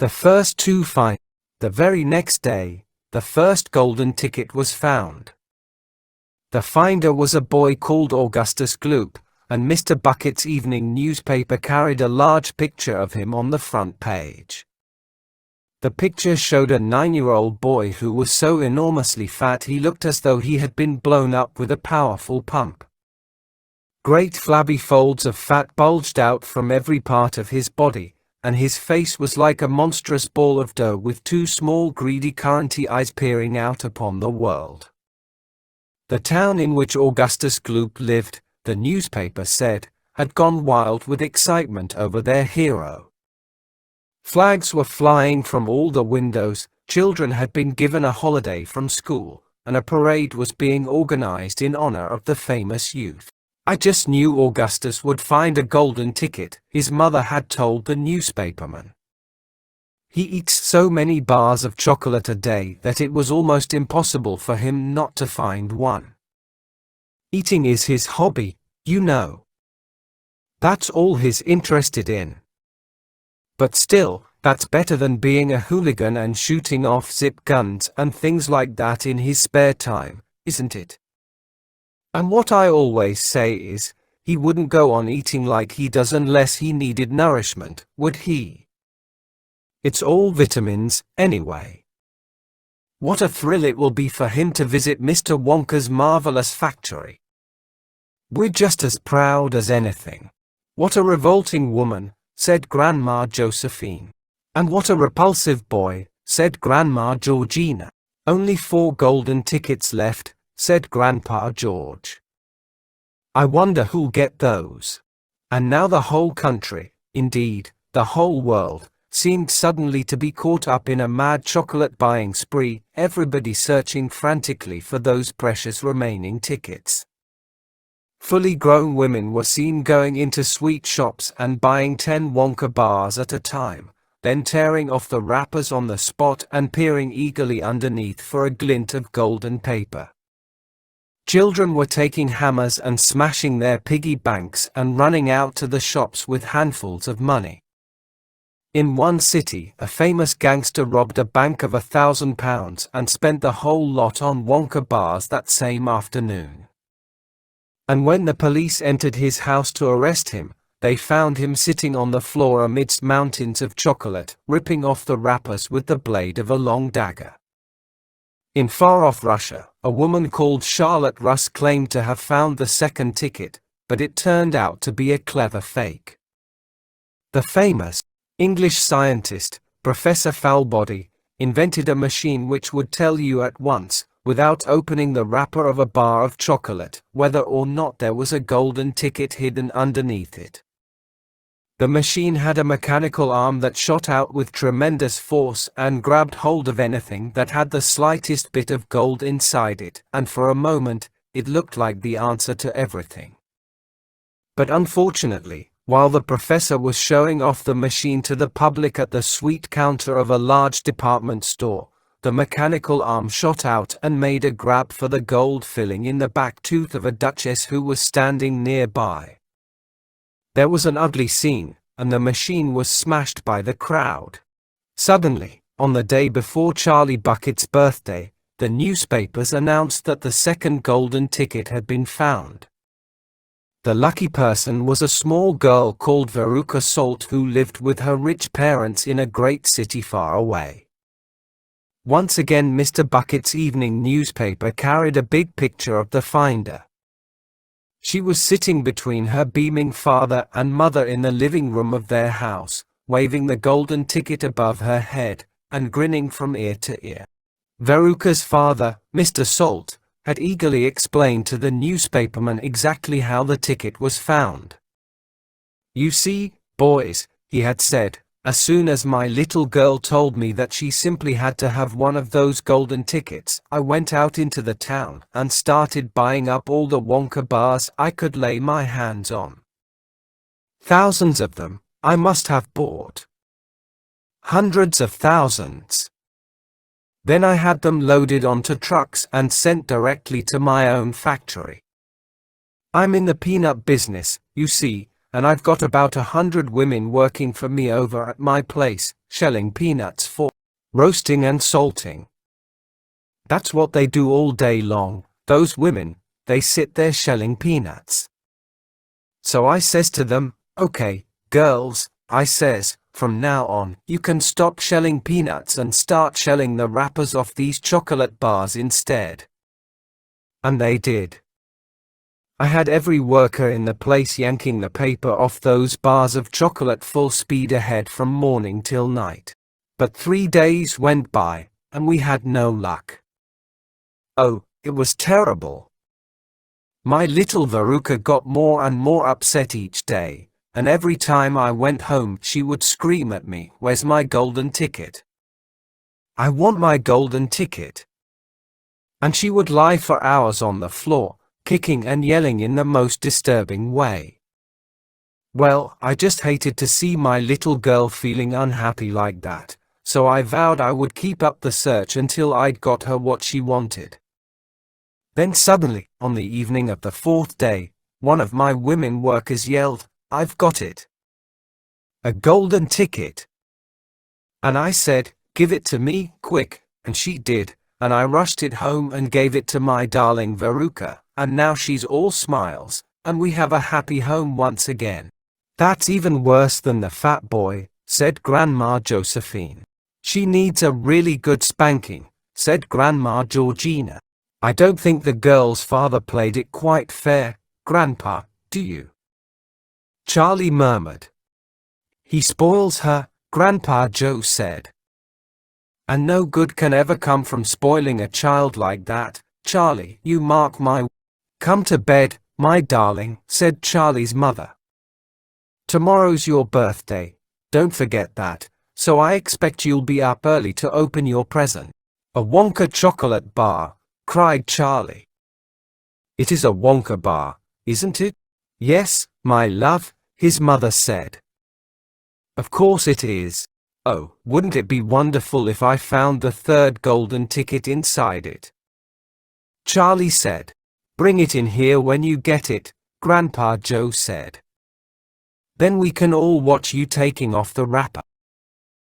The first to find. The very next day, the first golden ticket was found. The finder was a boy called Augustus Gloop, and Mr. Bucket's evening newspaper carried a large picture of him on the front page. The picture showed a 9-year-old boy who was so enormously fat he looked as though he had been blown up with a powerful pump. Great flabby folds of fat bulged out from every part of his body, and his face was like a monstrous ball of dough with two small greedy curranty eyes peering out upon the world. The town in which Augustus Gloop lived, the newspaper said, had gone wild with excitement over their hero. Flags were flying from all the windows, children had been given a holiday from school, and a parade was being organized in honor of the famous youth. "I just knew Augustus would find a golden ticket," his mother had told the newspaperman. "He eats so many bars of chocolate a day that it was almost impossible for him not to find one. Eating is his hobby, you know. That's all he's interested in. But still, that's better than being a hooligan and shooting off zip guns and things like that in his spare time, isn't it? And what I always say is, he wouldn't go on eating like he does unless he needed nourishment, would he? It's all vitamins, anyway. What a thrill it will be for him to visit Mr. Wonka's marvelous factory. We're just as proud as anything." "What a revolting woman," said Grandma Josephine. "And what a repulsive boy," said Grandma Georgina. "Only 4 golden tickets left," said Grandpa George. "I wonder who'll get those." And now the whole country, indeed, the whole world, seemed suddenly to be caught up in a mad chocolate buying spree, everybody searching frantically for those precious remaining tickets. Fully grown women were seen going into sweet shops and buying 10 Wonka bars at a time, then tearing off the wrappers on the spot and peering eagerly underneath for a glint of golden paper. Children were taking hammers and smashing their piggy banks and running out to the shops with handfuls of money. In one city, a famous gangster robbed a bank of £1,000 and spent the whole lot on Wonka bars that same afternoon. And when the police entered his house to arrest him, they found him sitting on the floor amidst mountains of chocolate, ripping off the wrappers with the blade of a long dagger. In far-off Russia, a woman called Charlotte Russ claimed to have found the second ticket, but it turned out to be a clever fake. The famous English scientist, Professor Foulbody, invented a machine which would tell you at once, without opening the wrapper of a bar of chocolate, whether or not there was a golden ticket hidden underneath it. The machine had a mechanical arm that shot out with tremendous force and grabbed hold of anything that had the slightest bit of gold inside it, and for a moment, it looked like the answer to everything. But unfortunately, while the professor was showing off the machine to the public at the sweet counter of a large department store, the mechanical arm shot out and made a grab for the gold filling in the back tooth of a duchess who was standing nearby. There was an ugly scene, and the machine was smashed by the crowd. Suddenly, on the day before Charlie Bucket's birthday, the newspapers announced that the second golden ticket had been found. The lucky person was a small girl called Veruca Salt who lived with her rich parents in a great city far away. Once again Mr. Bucket's evening newspaper carried a big picture of the finder. She was sitting between her beaming father and mother in the living room of their house, waving the golden ticket above her head, and grinning from ear to ear. Veruca's father, Mr. Salt, had eagerly explained to the newspaperman exactly how the ticket was found. "You see, boys," he had said, "as soon as my little girl told me that she simply had to have one of those golden tickets, I went out into the town and started buying up all the Wonka bars I could lay my hands on. Thousands of them, I must have bought. Hundreds of thousands. Then I had them loaded onto trucks and sent directly to my own factory. I'm in the peanut business, you see, and I've got about 100 women working for me over at my place, shelling peanuts for roasting and salting. That's what they do all day long, those women, they sit there shelling peanuts. So I says to them, okay, girls, I says, from now on, you can stop shelling peanuts and start shelling the wrappers off these chocolate bars instead. And they did. I had every worker in the place yanking the paper off those bars of chocolate full speed ahead from morning till night. But 3 days went by, and we had no luck. Oh, it was terrible. My little Veruca got more and more upset each day, and every time I went home she would scream at me, "Where's my golden ticket? I want my golden ticket." And she would lie for hours on the floor, kicking and yelling in the most disturbing way. Well, I just hated to see my little girl feeling unhappy like that, so I vowed I would keep up the search until I'd got her what she wanted. Then suddenly, on the evening of the 4th day, one of my women workers yelled, "I've got it! A golden ticket!" And I said, "Give it to me, quick," and she did, and I rushed it home and gave it to my darling Veruca, and now she's all smiles, and we have a happy home once again. "That's even worse than the fat boy," said Grandma Josephine. "She needs a really good spanking," said Grandma Georgina. "I don't think the girl's father played it quite fair, Grandpa, do you?" Charlie murmured. "He spoils her," Grandpa Joe said. "And no good can ever come from spoiling a child like that, Charlie, you mark my words." "Come to bed, my darling," said Charlie's mother. "Tomorrow's your birthday, don't forget that, so I expect you'll be up early to open your present." "A Wonka chocolate bar," cried Charlie. "It is a Wonka bar, isn't it?" "Yes, my love," his mother said. "Of course it is. Oh, wouldn't it be wonderful if I found the 3rd golden ticket inside it?" Charlie said. "Bring it in here when you get it," Grandpa Joe said. "Then we can all watch you taking off the wrapper."